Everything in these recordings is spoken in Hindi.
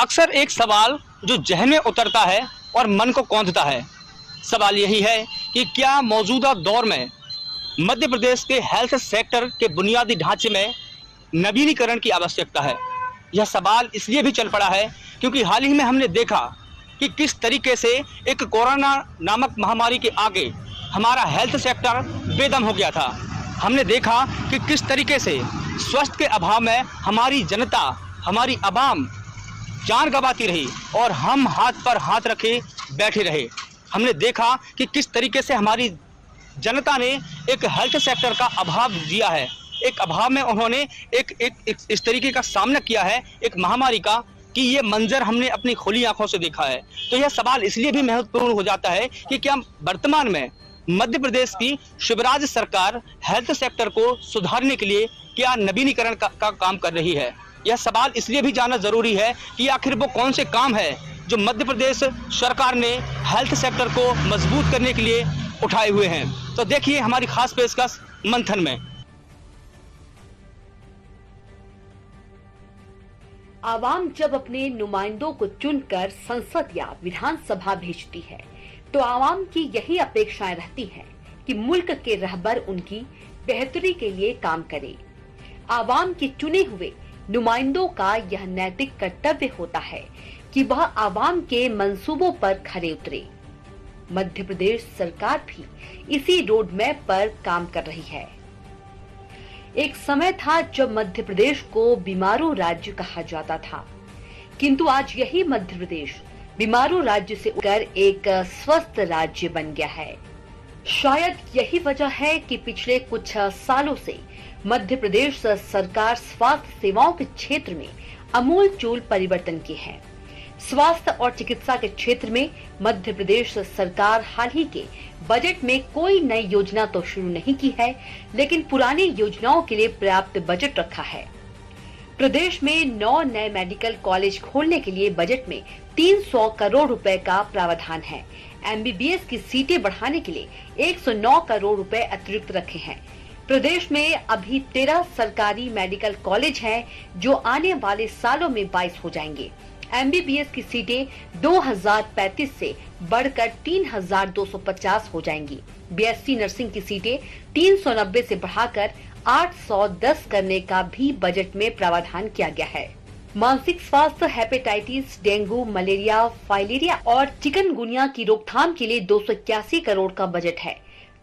अक्सर एक सवाल जो जहन में उतरता है और मन को कौंधता है, सवाल यही है कि क्या मौजूदा दौर में मध्य प्रदेश के हेल्थ सेक्टर के बुनियादी ढांचे में नवीनीकरण की आवश्यकता है। यह सवाल इसलिए भी चल पड़ा है क्योंकि हाल ही में हमने देखा कि किस तरीके से एक कोरोना नामक महामारी के आगे हमारा हेल्थ सेक्टर बेदम हो गया था। हमने देखा कि किस तरीके से स्वास्थ्य के अभाव में हमारी जनता, हमारी आवाम जान गंवाती रही और हम हाथ पर हाथ रखे बैठे रहे। हमने देखा कि किस तरीके से हमारी जनता ने एक हेल्थ सेक्टर का अभाव जिया है, एक अभाव में उन्होंने एक इस तरीके का सामना किया है एक महामारी का कि ये मंजर हमने अपनी खुली आंखों से देखा है। तो यह सवाल इसलिए भी महत्वपूर्ण हो जाता है कि क्या वर्तमान में मध्य प्रदेश की शिवराज सरकार हेल्थ सेक्टर को सुधारने के लिए क्या नवीनीकरण का काम कर रही है। यह सवाल इसलिए भी जानना जरूरी है कि आखिर वो कौन से काम है जो मध्य प्रदेश सरकार ने हेल्थ सेक्टर को मजबूत करने के लिए उठाए हुए हैं। तो देखिए हमारी खास पेशकश मंथन में। आवाम जब अपने नुमाइंदों को चुनकर संसद या विधानसभा भेजती है तो आवाम की यही अपेक्षाएं रहती हैं कि मुल्क के रहबर उनकी बेहतरी के लिए काम करे। आवाम के चुने हुए नुमाइंदों का यह नैतिक कर्तव्य होता है कि वह आवाम के मंसूबों पर खरे उतरे। मध्य प्रदेश सरकार भी इसी रोड मैप पर काम कर रही है। एक समय था जब मध्य प्रदेश को बीमारू राज्य कहा जाता था, किंतु आज यही मध्य प्रदेश बीमारू राज्य से उठकर एक स्वस्थ राज्य बन गया है। शायद यही वजह है कि पिछले कुछ सालों से मध्य प्रदेश सरकार स्वास्थ्य सेवाओं के क्षेत्र में अमूलचूल परिवर्तन की है। स्वास्थ्य और चिकित्सा के क्षेत्र में मध्य प्रदेश सरकार हाल ही के बजट में कोई नई योजना तो शुरू नहीं की है, लेकिन पुरानी योजनाओं के लिए पर्याप्त बजट रखा है। प्रदेश में 9 नए मेडिकल कॉलेज खोलने के लिए बजट में 300 करोड़ रुपए का प्रावधान है। एमबीबीएस की सीटें बढ़ाने के लिए 109 करोड़ रुपए अतिरिक्त रखे हैं। प्रदेश में अभी 13 सरकारी मेडिकल कॉलेज हैं जो आने वाले सालों में 22 हो जाएंगे। एमबीबीएस की सीटें 2035 से बढ़कर 3250 हो जाएंगी। बीएससी नर्सिंग की सीटें 390 से बढ़ाकर 810 करने का भी बजट में प्रावधान किया गया है। मानसिक स्वास्थ्य, हेपेटाइटिस, डेंगू, मलेरिया, फाइलेरिया और चिकनगुनिया की रोकथाम के लिए 281 करोड़ का बजट है।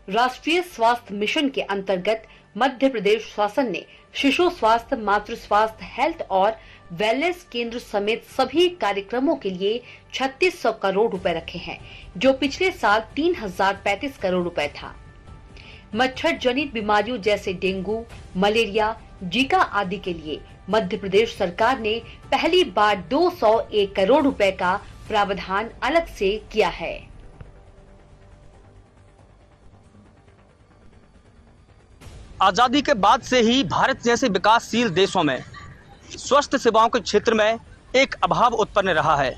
राष्ट्रीय स्वास्थ्य मिशन के अंतर्गत मध्य प्रदेश शासन ने शिशु स्वास्थ्य, मातृ स्वास्थ्य, हेल्थ और वेलनेस केंद्र समेत सभी कार्यक्रमों के लिए 3600 करोड़ रुपए रखे हैं, जो पिछले साल 3035 करोड़ रुपए था। मच्छर जनित बीमारियों जैसे डेंगू, मलेरिया, जीका आदि के लिए मध्य प्रदेश सरकार ने पहली बार 201 करोड़ रुपए का प्रावधान अलग से किया है। आजादी के बाद से ही भारत जैसे विकासशील देशों में स्वास्थ्य सेवाओं के क्षेत्र में एक अभाव उत्पन्न रहा है।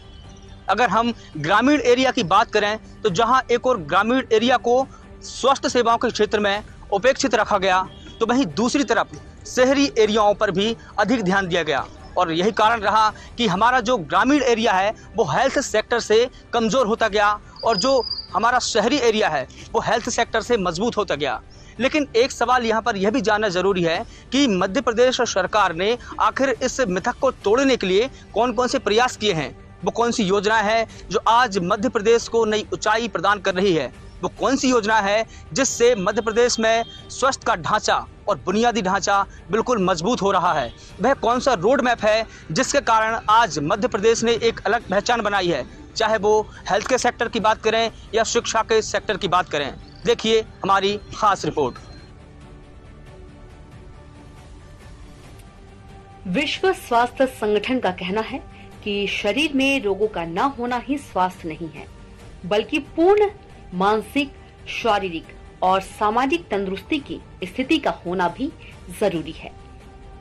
अगर हम ग्रामीण एरिया की बात करें तो जहां एक और ग्रामीण एरिया को स्वास्थ्य सेवाओं के क्षेत्र में उपेक्षित रखा गया, तो वहीं दूसरी तरफ शहरी एरियाओं पर भी अधिक ध्यान दिया गया और यही कारण रहा कि हमारा जो ग्रामीण एरिया है वो हेल्थ सेक्टर से कमज़ोर होता गया और जो हमारा शहरी एरिया है वो हेल्थ सेक्टर से मजबूत होता गया। लेकिन एक सवाल यहाँ पर यह भी जानना जरूरी है कि मध्य प्रदेश सरकार ने आखिर इस मिथक को तोड़ने के लिए कौन कौन से प्रयास किए हैं, वो कौन सी योजना है जो आज मध्य प्रदेश को नई ऊंचाई प्रदान कर रही है, वो कौन सी योजना है जिससे मध्य प्रदेश में स्वास्थ्य का ढांचा और बुनियादी ढांचा बिल्कुल मजबूत हो रहा है। वह कौन सा रोड मैप है जिसके कारण आज मध्य प्रदेश ने एक अलग पहचान बनाई है, चाहे वो हेल्थ के सेक्टर की बात करें या शिक्षा के सेक्टर की बात करें। देखिए हमारी खास रिपोर्ट। विश्व स्वास्थ्य संगठन का कहना है कि शरीर में रोगों का न होना ही स्वास्थ्य नहीं है, बल्कि पूर्ण मानसिक, शारीरिक और सामाजिक तंदुरुस्ती की स्थिति का होना भी जरूरी है।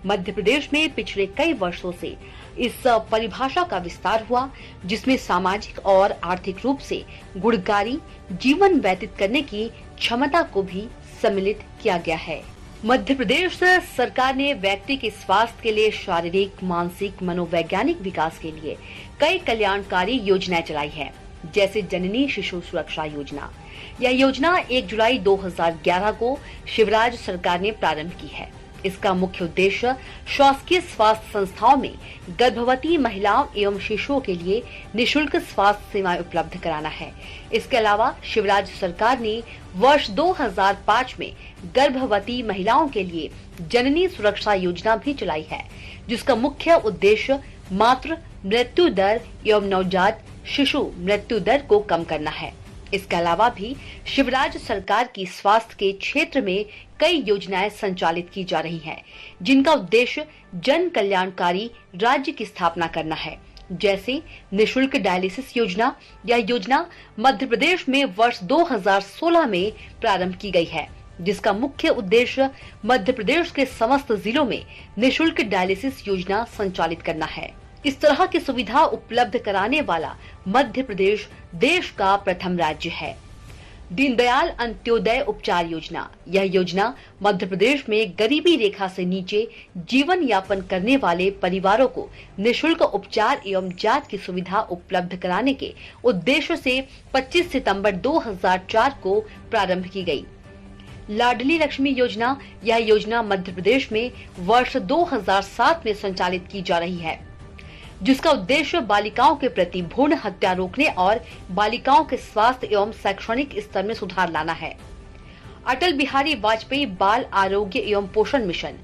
मध्य प्रदेश में पिछले कई वर्षों से इस परिभाषा का विस्तार हुआ, जिसमें सामाजिक और आर्थिक रूप से गुणकारी जीवन व्यतीत करने की क्षमता को भी सम्मिलित किया गया है। मध्य प्रदेश सरकार ने व्यक्ति के स्वास्थ्य के लिए शारीरिक, मानसिक, मनोवैज्ञानिक विकास के लिए कई कल्याणकारी योजनाएं चलाई है, जैसे जननी शिशु सुरक्षा योजना। यह योजना 1 जुलाई 2011 को शिवराज सरकार ने प्रारंभ की है। इसका मुख्य उद्देश्य शासकीय स्वास्थ्य संस्थाओं में गर्भवती महिलाओं एवं शिशुओं के लिए निशुल्क स्वास्थ्य सेवाएं उपलब्ध कराना है। इसके अलावा शिवराज सरकार ने वर्ष 2005 में गर्भवती महिलाओं के लिए जननी सुरक्षा योजना भी चलाई है, जिसका मुख्य उद्देश्य मातृ मृत्यु दर एवं नवजात शिशु मृत्यु दर को कम करना है। इसके अलावा भी शिवराज सरकार की स्वास्थ्य के क्षेत्र में कई योजनाएं संचालित की जा रही हैं, जिनका उद्देश्य जन कल्याणकारी राज्य की स्थापना करना है, जैसे निशुल्क डायलिसिस योजना। यह योजना मध्य प्रदेश में वर्ष 2016 में प्रारंभ की गई है, जिसका मुख्य उद्देश्य मध्य प्रदेश के समस्त जिलों में निशुल्क डायलिसिस योजना संचालित करना है। इस तरह की सुविधा उपलब्ध कराने वाला मध्य प्रदेश देश का प्रथम राज्य है। दीनदयाल अंत्योदय उपचार योजना। यह योजना मध्य प्रदेश में गरीबी रेखा से नीचे जीवन यापन करने वाले परिवारों को निशुल्क उपचार एवं जांच की सुविधा उपलब्ध कराने के उद्देश्य से 25 सितंबर 2004 को प्रारंभ की गई। लाडली लक्ष्मी योजना। यह योजना मध्य प्रदेश में वर्ष 2007 में संचालित की जा रही है, जिसका उद्देश्य बालिकाओं के प्रति भ्रूण हत्या रोकने और बालिकाओं के स्वास्थ्य एवं शैक्षणिक स्तर में सुधार लाना है। अटल बिहारी वाजपेयी बाल आरोग्य एवं पोषण मिशन।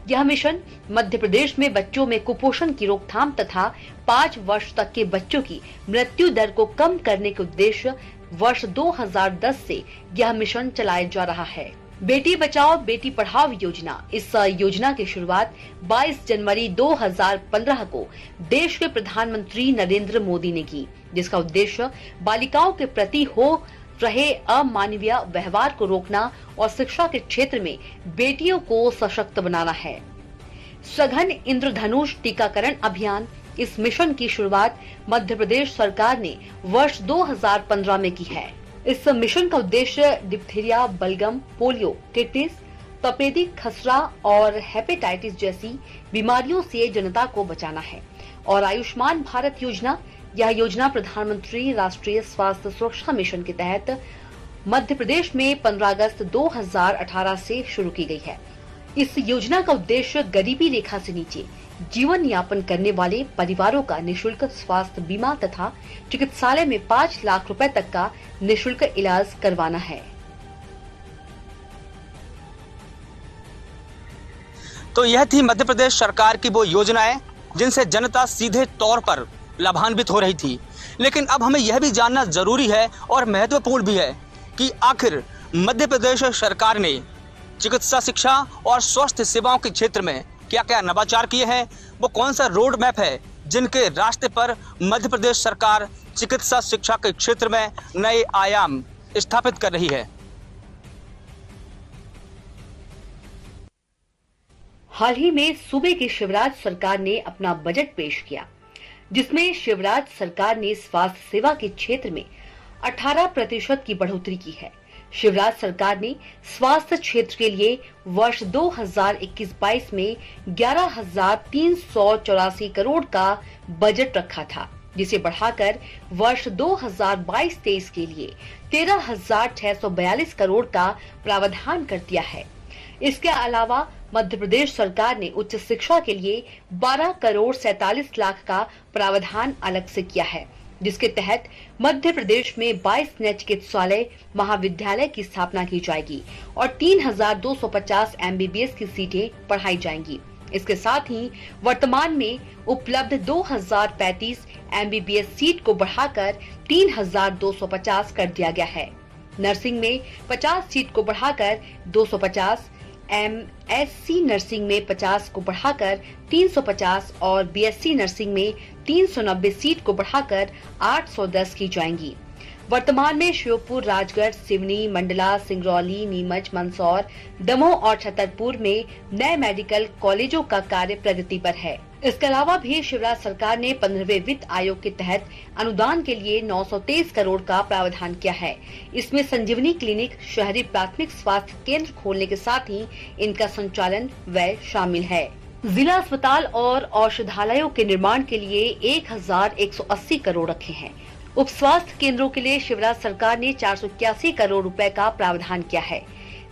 यह मिशन मध्य प्रदेश में बच्चों में कुपोषण की रोकथाम तथा 5 वर्ष तक के बच्चों की मृत्यु दर को कम करने के उद्देश्य वर्ष 2010 से यह मिशन चलाया जा रहा है। बेटी बचाओ बेटी पढ़ाओ योजना। इस योजना की शुरुआत 22 जनवरी 2015 को देश के प्रधानमंत्री नरेंद्र मोदी ने की, जिसका उद्देश्य बालिकाओं के प्रति हो रहे अमानवीय व्यवहार को रोकना और शिक्षा के क्षेत्र में बेटियों को सशक्त बनाना है। सघन इंद्रधनुष टीकाकरण अभियान। इस मिशन की शुरुआत मध्य प्रदेश सरकार ने वर्ष 2015 में की है। इस मिशन का उद्देश्य डिप्थीरिया, बलगम, पोलियो, टिटनिस, तपेदिक, खसरा और हेपेटाइटिस जैसी बीमारियों से जनता को बचाना है। और आयुष्मान भारत योजना। यह योजना प्रधानमंत्री राष्ट्रीय स्वास्थ्य सुरक्षा मिशन के तहत मध्य प्रदेश में 15 अगस्त 2018 से शुरू की गई है। इस योजना का उद्देश्य गरीबी रेखा से नीचे जीवन यापन करने वाले परिवारों का निशुल्क स्वास्थ्य बीमा तथा चिकित्सालय में 5 लाख रुपए तक का निशुल्क इलाज करवाना है। तो यह थी मध्य प्रदेश सरकार की वो योजनाएं जिनसे जनता सीधे तौर पर लाभान्वित हो रही थी। लेकिन अब हमें यह भी जानना जरूरी है और महत्वपूर्ण भी है कि आखिर मध्य प्रदेश सरकार ने चिकित्सा शिक्षा और स्वास्थ्य सेवाओं के क्षेत्र में क्या क्या नवाचार किए हैं, वो कौन सा रोड मैप है जिनके रास्ते पर मध्य प्रदेश सरकार चिकित्सा शिक्षा के क्षेत्र में नए आयाम स्थापित कर रही है। हाल ही में सूबे की शिवराज सरकार ने अपना बजट पेश किया, जिसमें शिवराज सरकार ने स्वास्थ्य सेवा के क्षेत्र में 18% की बढ़ोतरी की है। शिवराज सरकार ने स्वास्थ्य क्षेत्र के लिए वर्ष 2021-22 में 11,384 करोड़ का बजट रखा था, जिसे बढ़ाकर वर्ष 2022-23 के लिए 13,642 करोड़ का प्रावधान कर दिया है। इसके अलावा मध्य प्रदेश सरकार ने उच्च शिक्षा के लिए 12 करोड़ 47 लाख का प्रावधान अलग से किया है, जिसके तहत मध्य प्रदेश में 22 नए चिकित्सालय महाविद्यालय की स्थापना की जाएगी और 3,250 MBBS की सीटें बढ़ाई जाएंगी। इसके साथ ही वर्तमान में उपलब्ध 2,035 MBBS सीट को बढ़ाकर 3,250 कर दिया गया है। नर्सिंग में 50 सीट को बढ़ाकर 250, MSc नर्सिंग में 50 को बढ़ाकर 350 और BSc नर्सिंग में 390 सीट को बढ़ाकर 810 की जाएंगी। वर्तमान में श्योपुर, राजगढ़, सिवनी, मंडला, सिंगरौली, नीमच, मंदसौर, दमोह और छतरपुर में नए मेडिकल कॉलेजों का कार्य प्रगति पर है। इसके अलावा भी शिवराज सरकार ने 15वें वित्त आयोग के तहत अनुदान के लिए 923 करोड़ का प्रावधान किया है। इसमें संजीवनी क्लिनिक, शहरी प्राथमिक स्वास्थ्य केंद्र खोलने के साथ ही इनका संचालन व्यय शामिल है। जिला अस्पताल और औषधालयों के निर्माण के लिए 1180 करोड़ रखे हैं। उप स्वास्थ्य केंद्रों के लिए शिवराज सरकार ने 481 करोड़ रुपए का प्रावधान किया है।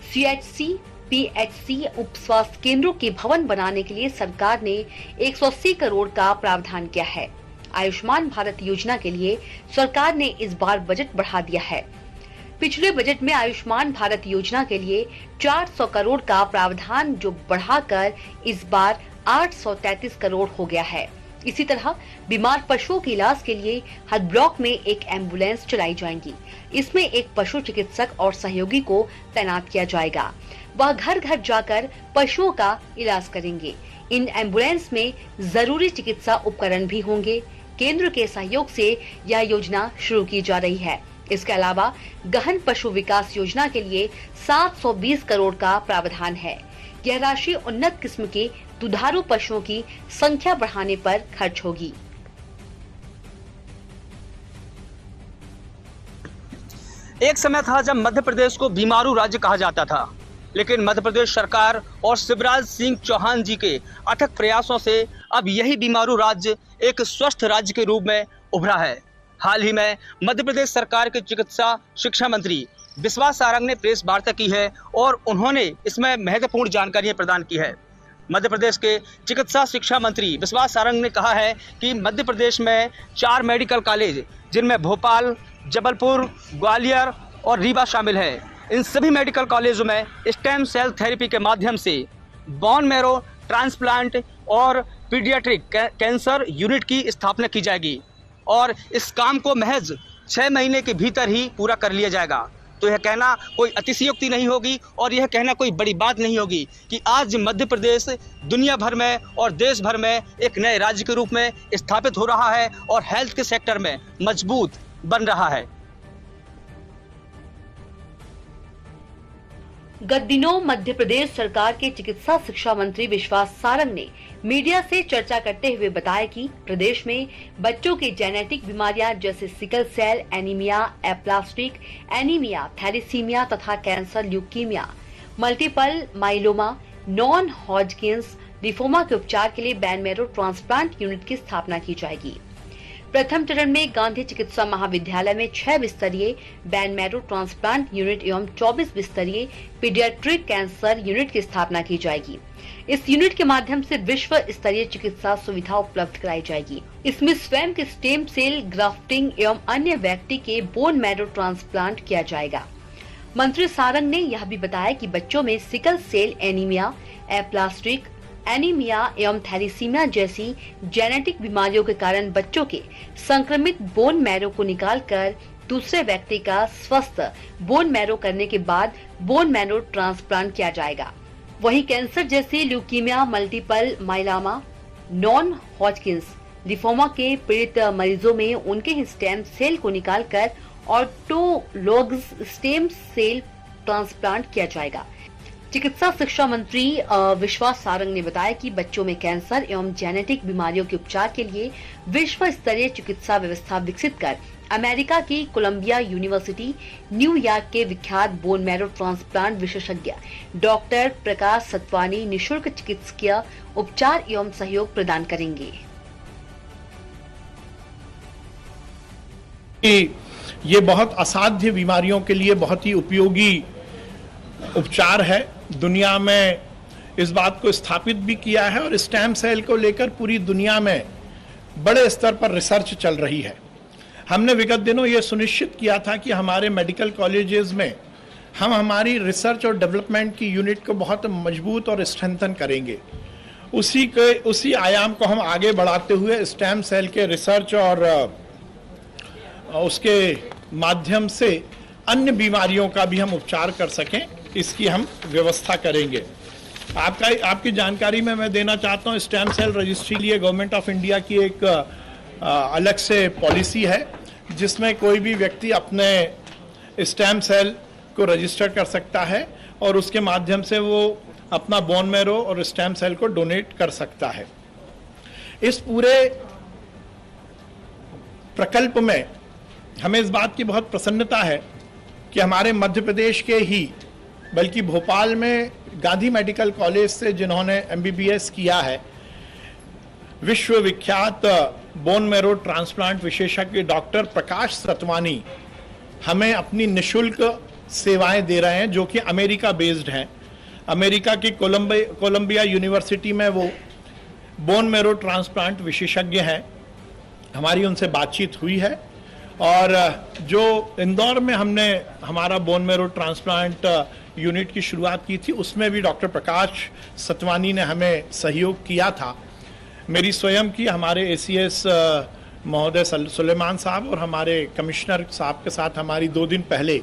CHC, PHC उप स्वास्थ्य केंद्रों के भवन बनाने के लिए सरकार ने 180 करोड़ का प्रावधान किया है। आयुष्मान भारत योजना के लिए सरकार ने इस बार बजट बढ़ा दिया है। पिछले बजट में आयुष्मान भारत योजना के लिए 400 करोड़ का प्रावधान जो बढ़ाकर इस बार 833 करोड़ हो गया है। इसी तरह बीमार पशुओं के इलाज के लिए हर ब्लॉक में एक एम्बुलेंस चलाई जाएंगी। इसमें एक पशु चिकित्सक और सहयोगी को तैनात किया जाएगा। वह घर घर जाकर पशुओं का इलाज करेंगे। इन एम्बुलेंस में जरूरी चिकित्सा उपकरण भी होंगे। केंद्र के सहयोग से यह योजना शुरू की जा रही है। इसके अलावा गहन पशु विकास योजना के लिए 720 करोड़ का प्रावधान है। यह राशि उन्नत किस्म के दुधारू पशुओं की संख्या बढ़ाने पर खर्च होगी। एक समय था जब मध्य प्रदेश को बीमारू राज्य कहा जाता था, लेकिन मध्य प्रदेश सरकार और शिवराज सिंह चौहान जी के अथक प्रयासों से अब यही बीमारू राज्य एक स्वस्थ राज्य के रूप में उभरा है। हाल ही में मध्य प्रदेश सरकार के चिकित्सा शिक्षा मंत्री विश्वास सारंग ने प्रेस वार्ता की है और उन्होंने इसमें महत्वपूर्ण जानकारियां प्रदान की है। मध्य प्रदेश के चिकित्सा शिक्षा मंत्री विश्वास सारंग ने कहा है कि मध्य प्रदेश में 4 मेडिकल कॉलेज, जिनमें भोपाल, जबलपुर, ग्वालियर और रीवा शामिल है, इन सभी मेडिकल कॉलेजों में स्टेम सेल थेरेपी के माध्यम से बोन मैरो ट्रांसप्लांट और पीडियाट्रिक कैंसर यूनिट की स्थापना की जाएगी और इस काम को महज 6 महीने के भीतर ही पूरा कर लिया जाएगा। तो यह कहना कोई अतिशयोक्ति नहीं होगी और यह कहना कोई बड़ी बात नहीं होगी कि आज मध्य प्रदेश दुनिया भर में और देश भर में एक नए राज्य के रूप में स्थापित हो रहा है और हेल्थ के सेक्टर में मजबूत बन रहा है। गत दिनों मध्य प्रदेश सरकार के चिकित्सा शिक्षा मंत्री विश्वास सारंग ने मीडिया से चर्चा करते हुए बताया कि प्रदेश में बच्चों की जेनेटिक बीमारियां जैसे sickle cell anaemia, aplastic anaemia, thalassaemia तथा cancer, leukaemia, multiple myeloma, non Hodgkin's lymphoma के उपचार के लिए बोन मैरो ट्रांसप्लांट यूनिट की स्थापना की जाएगी। प्रथम चरण में गांधी चिकित्सा महाविद्यालय में 6 बिस्तरीय बोन मैरो ट्रांसप्लांट यूनिट एवं 24 बिस्तरीय पीडियाट्रिक कैंसर यूनिट की स्थापना की जाएगी। इस यूनिट के माध्यम से विश्व स्तरीय चिकित्सा सुविधा उपलब्ध कराई जाएगी। इसमें स्वयं के स्टेम सेल ग्राफ्टिंग एवं अन्य व्यक्ति के बोन मैरो ट्रांसप्लांट किया जाएगा। मंत्री सारंग ने यह भी बताया कि बच्चों में sickle cell anaemia, aplastic anaemia एवं थैलेसीमिया जैसी जेनेटिक बीमारियों के कारण बच्चों के संक्रमित बोन मैरो को निकालकर दूसरे व्यक्ति का स्वस्थ बोन मैरो करने के बाद बोन मैरो ट्रांसप्लांट किया जाएगा। वहीं कैंसर जैसे leukaemia, multiple myeloma, non Hodgkin's lymphoma के पीड़ित मरीजों में उनके ही स्टेम सेल को निकालकर ऑटोलोगस स्टेम सेल ट्रांसप्लांट किया जाएगा। चिकित्सा शिक्षा मंत्री विश्वास सारंग ने बताया कि बच्चों में कैंसर एवं जेनेटिक बीमारियों के उपचार के लिए विश्व स्तरीय चिकित्सा व्यवस्था विकसित कर अमेरिका की कोलंबिया यूनिवर्सिटी, न्यूयॉर्क के विख्यात बोन मैरो ट्रांसप्लांट विशेषज्ञ डॉक्टर प्रकाश सतवानी निःशुल्क चिकित्सकीय उपचार एवं सहयोग प्रदान करेंगे। ये बहुत असाध्य बीमारियों के लिए बहुत ही उपयोगी उपचार है। दुनिया में इस बात को स्थापित भी किया है और स्टेम सेल को लेकर पूरी दुनिया में बड़े स्तर पर रिसर्च चल रही है। हमने विगत दिनों ये सुनिश्चित किया था कि हमारे मेडिकल कॉलेजेस में हम हमारी रिसर्च और डेवलपमेंट की यूनिट को बहुत मजबूत और स्ट्रेंथन करेंगे। उसी आयाम को हम आगे बढ़ाते हुए स्टेम सेल के रिसर्च और उसके माध्यम से अन्य बीमारियों का भी हम उपचार कर सकें, इसकी हम व्यवस्था करेंगे। आपकी जानकारी में मैं देना चाहता हूँ, स्टेम सेल रजिस्ट्री लिए गवर्नमेंट ऑफ इंडिया की एक अलग से पॉलिसी है जिसमें कोई भी व्यक्ति अपने स्टेम सेल को रजिस्टर कर सकता है और उसके माध्यम से वो अपना बोन मैरो और स्टेम सेल को डोनेट कर सकता है। इस पूरे प्रकल्प में हमें इस बात की बहुत प्रसन्नता है कि हमारे मध्य प्रदेश के ही बल्कि भोपाल में गांधी मेडिकल कॉलेज से जिन्होंने MBBS किया है, विश्वविख्यात बोन मैरो ट्रांसप्लांट विशेषज्ञ डॉक्टर प्रकाश सतवानी हमें अपनी निशुल्क सेवाएं दे रहे हैं, जो कि अमेरिका बेस्ड हैं। अमेरिका की कोलंबिया यूनिवर्सिटी में वो बोन मैरो ट्रांसप्लांट विशेषज्ञ हैं। हमारी उनसे बातचीत हुई है और जो इंदौर में हमने हमारा बोन मैरो ट्रांसप्लांट यूनिट की शुरुआत की थी, उसमें भी डॉक्टर प्रकाश सतवानी ने हमें सहयोग किया था। मेरी स्वयं की हमारे ACS महोदय सुलेमान साहब और हमारे कमिश्नर साहब के साथ हमारी 2 दिन पहले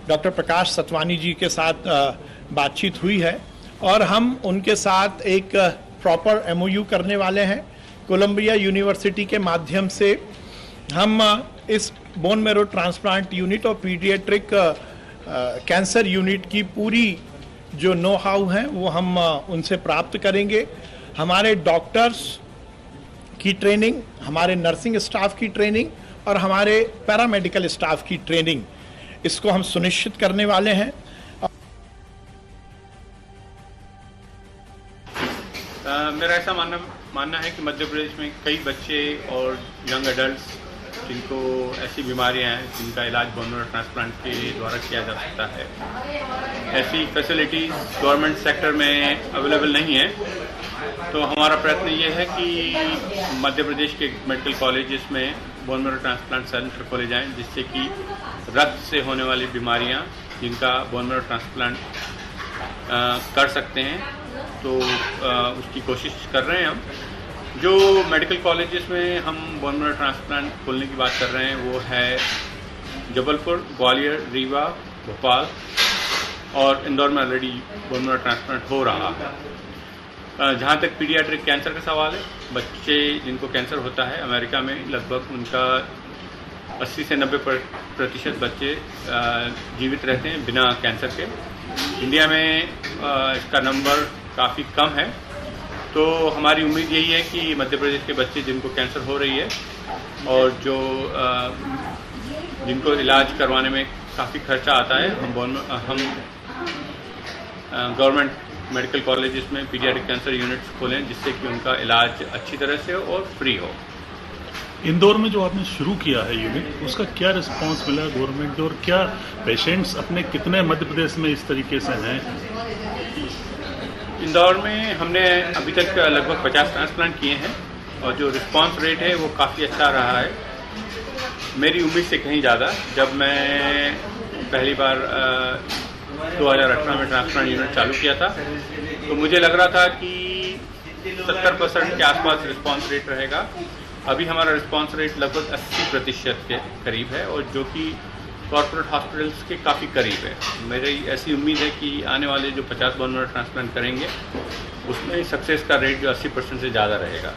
डॉक्टर प्रकाश सतवानी जी के साथ बातचीत हुई है और हम उनके साथ एक प्रॉपर MOU करने वाले हैं। कोलंबिया यूनिवर्सिटी के माध्यम से हम इस बोन मैरो ट्रांसप्लांट यूनिट और पीडियाट्रिक कैंसर यूनिट की पूरी जो नो हाउ है वो हम उनसे प्राप्त करेंगे। हमारे डॉक्टर्स की ट्रेनिंग, हमारे नर्सिंग स्टाफ की ट्रेनिंग और हमारे पैरामेडिकल स्टाफ की ट्रेनिंग, इसको हम सुनिश्चित करने वाले हैं। मेरा ऐसा मानना है कि मध्य प्रदेश में कई बच्चे और यंग एडल्ट्स जिनको ऐसी बीमारियां हैं जिनका इलाज बोन मैरो ट्रांसप्लांट के द्वारा किया जा सकता है, ऐसी फैसिलिटीज़ गवर्नमेंट सेक्टर में अवेलेबल नहीं है। तो हमारा प्रयत्न ये है कि मध्य प्रदेश के मेडिकल कॉलेजेस में बोन मैरो ट्रांसप्लांट सेंटर खोले जाएं, जिससे कि रक्त से होने वाली बीमारियां जिनका बोन मैरो ट्रांसप्लांट कर सकते हैं, तो उसकी कोशिश कर रहे हैं हम। जो मेडिकल कॉलेजेस में हम बोन मैरो ट्रांसप्लांट खोलने की बात कर रहे हैं वो है जबलपुर, ग्वालियर, रीवा, भोपाल और इंदौर में ऑलरेडी बोन मैरो ट्रांसप्लांट हो रहा है। जहाँ तक पीडियाट्रिक कैंसर का सवाल है, बच्चे जिनको कैंसर होता है अमेरिका में लगभग उनका 80 से 90% बच्चे जीवित रहते हैं बिना कैंसर के। इंडिया में इसका नंबर काफ़ी कम है। तो हमारी उम्मीद यही है कि मध्य प्रदेश के बच्चे जिनको कैंसर हो रही है और जो जिनको इलाज करवाने में काफ़ी खर्चा आता है, हम गवर्नमेंट मेडिकल कॉलेजेस में पीडियाट्रिक कैंसर यूनिट्स खोलें, जिससे कि उनका इलाज अच्छी तरह से हो और फ्री हो। इंदौर में जो आपने शुरू किया है यूनिट, उसका क्या रिस्पांस मिला गवर्नमेंट को और क्या पेशेंट्स अपने कितने मध्य प्रदेश में इस तरीके से हैं? इंदौर में हमने अभी तक लगभग 50 ट्रांसप्लांट किए हैं और जो रिस्पांस रेट है वो काफ़ी अच्छा रहा है, मेरी उम्मीद से कहीं ज़्यादा। जब मैं पहली बार 2018 में ट्रांसप्लांट यूनिट चालू किया था तो मुझे लग रहा था कि 70% के आसपास रिस्पांस रेट रहेगा। अभी हमारा रिस्पांस रेट लगभग 80% के करीब है और जो कि कॉर्पोरेट हॉस्पिटल्स के काफ़ी करीब है। मेरी ऐसी उम्मीद है कि आने वाले जो 50 बोन मैरो ट्रांसप्लांट करेंगे उसमें सक्सेस का रेट जो 80% से ज़्यादा रहेगा।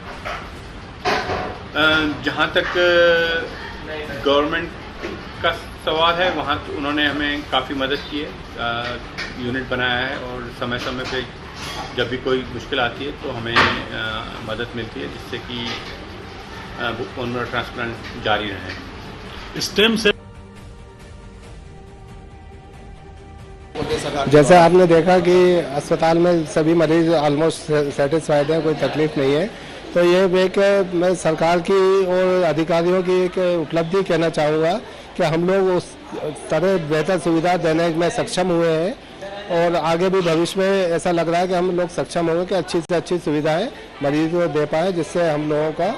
जहाँ तक गवर्नमेंट का सवाल है, वहाँ तो उन्होंने हमें काफ़ी मदद की है, यूनिट बनाया है और समय समय पे जब भी कोई मुश्किल आती है तो हमें मदद मिलती है, जिससे कि बोन मैरो ट्रांसप्लांट जारी रहे। स्टेम से जैसे आपने देखा कि अस्पताल में सभी मरीज ऑलमोस्ट सेटिस्फाइड हैं, कोई तकलीफ नहीं है। तो ये एक मैं सरकार की और अधिकारियों की एक उपलब्धि कहना चाहूँगा कि हम लोग उस तरह बेहतर सुविधा देने में सक्षम हुए हैं और आगे भी भविष्य में ऐसा लग रहा है कि हम लोग सक्षम होंगे कि अच्छी से अच्छी सुविधाएं मरीज को दे पाए, जिससे हम लोगों का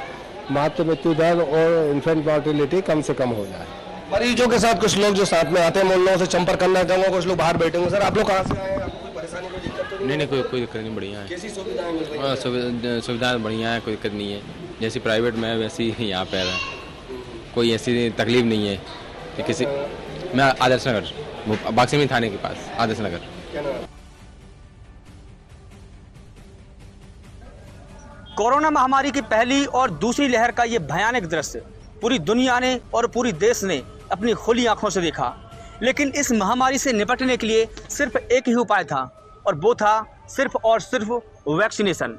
मातृ मृत्यु दर और इन्फेंट मॉर्टिलिटी कम से कम हो जाए। मरीजों के साथ कुछ लोग जो साथ में आते हैं, मैं उन लोगों से संपर्क करना चाहूँगा। कुछ लोग बाहर बैठे हुए। सर, आप लोग कहाँ से आए हैं? आपको कोई परेशानी, कोई दिक्कत तो नहीं, कोई दिक्कत नहीं, बढ़िया है। कैसी सुविधाएं मिल रही हैं? सुविधाएं बढ़िया है, कोई दिक्कत नहीं है। जैसी प्राइवेट में है वैसी यहाँ पे है, कोई ऐसी तकलीफ नहीं है कि किसी। मैं आदर्श नगर, बाक्सिमी थाने के पास, आदर्श नगर। कोरोना महामारी की पहली और दूसरी लहर का ये भयानक दृश्य पूरी दुनिया ने और पूरी देश ने अपनी खुली आंखों से देखा। लेकिन इस महामारी से निपटने के लिए सिर्फ एक ही उपाय था और वो था सिर्फ और सिर्फ वैक्सीनेशन।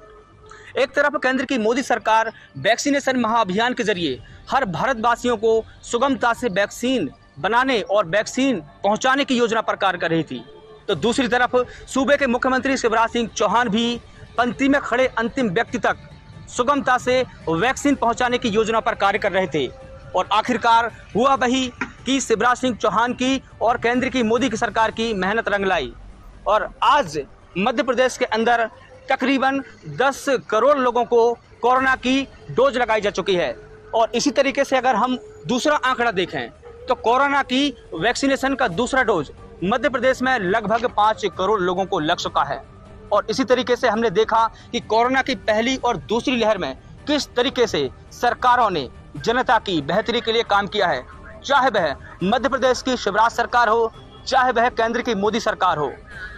एक तरफ केंद्र की मोदी सरकार वैक्सीनेशन महाअभियान के जरिए हर भारतवासियों को सुगमता से वैक्सीन बनाने और वैक्सीन पहुंचाने की योजना पर कार्य कर रही थी, तो दूसरी तरफ सूबे के मुख्यमंत्री शिवराज सिंह चौहान भी पंक्ति में खड़े अंतिम व्यक्ति तक सुगमता से वैक्सीन पहुंचाने की योजना पर कार्य कर रहे थे। और आखिरकार हुआ वही कि शिवराज सिंह चौहान की और केंद्र की मोदी की सरकार की मेहनत रंग लाई और आज मध्य प्रदेश के अंदर तकरीबन 10 करोड़ लोगों को कोरोना की डोज लगाई जा चुकी है। और इसी तरीके से अगर हम दूसरा आंकड़ा देखें तो कोरोना की वैक्सीनेशन का दूसरा डोज मध्य प्रदेश में लगभग 5 करोड़ लोगों को लग चुका है। और इसी तरीके से हमने देखा कि कोरोना की पहली और दूसरी लहर में किस तरीके से सरकारों ने जनता की बेहतरी के लिए काम किया है, चाहे वह मध्य प्रदेश की शिवराज सरकार हो, चाहे वह केंद्र की मोदी सरकार हो।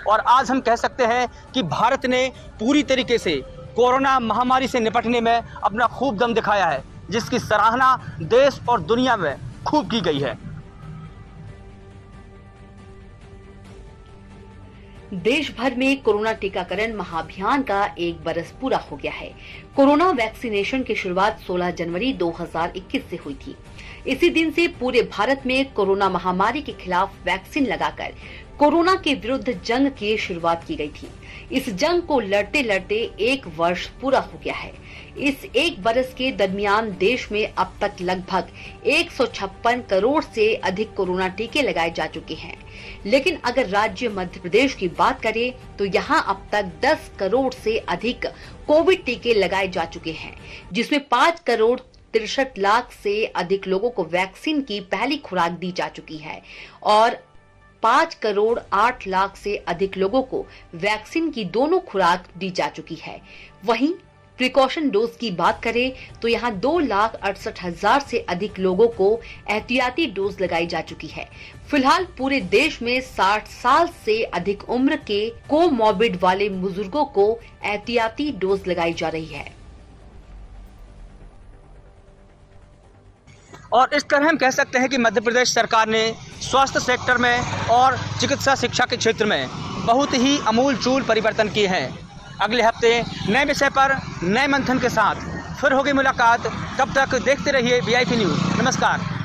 और आज हम कह सकते हैं कि भारत ने पूरी तरीके से कोरोना महामारी से निपटने में अपना खूब दम दिखाया है, जिसकी सराहना देश और दुनिया में खूब की गई है। देश भर में कोरोना टीकाकरण महाअभियान का 1 बरस पूरा हो गया है। कोरोना वैक्सीनेशन की शुरुआत 16 जनवरी 2021 से हुई थी। इसी दिन से पूरे भारत में कोरोना महामारी के खिलाफ वैक्सीन लगाकर कोरोना के विरुद्ध जंग की शुरुआत की गई थी। इस जंग को लड़ते लड़ते 1 वर्ष पूरा हो गया है। इस 1 बरस के दरमियान देश में अब तक लगभग 156 करोड़ से अधिक कोरोना टीके लगाए जा चुके हैं। लेकिन अगर राज्य मध्य प्रदेश की बात करें तो यहाँ अब तक 10 करोड़ से अधिक कोविड टीके लगाए जा चुके हैं, जिसमें 5 करोड़ 63 लाख से अधिक लोगों को वैक्सीन की पहली खुराक दी जा चुकी है और 5 करोड़ 8 लाख से अधिक लोगों को वैक्सीन की दोनों खुराक दी जा चुकी है। वहीं प्रिकॉशन डोज की बात करें तो यहाँ 2,68,000 से अधिक लोगों को एहतियाती डोज लगाई जा चुकी है। फिलहाल पूरे देश में 60 साल से अधिक उम्र के कोमॉर्बिड वाले बुजुर्गों को एहतियाती डोज लगाई जा रही है। और इस तरह हम कह सकते हैं कि मध्य प्रदेश सरकार ने स्वास्थ्य सेक्टर में और चिकित्सा शिक्षा के क्षेत्र में बहुत ही अमूलचूल परिवर्तन किए हैं। अगले हफ्ते नए विषय पर नए मंथन के साथ फिर होगी मुलाकात। तब तक देखते रहिए VIP न्यूज़। नमस्कार।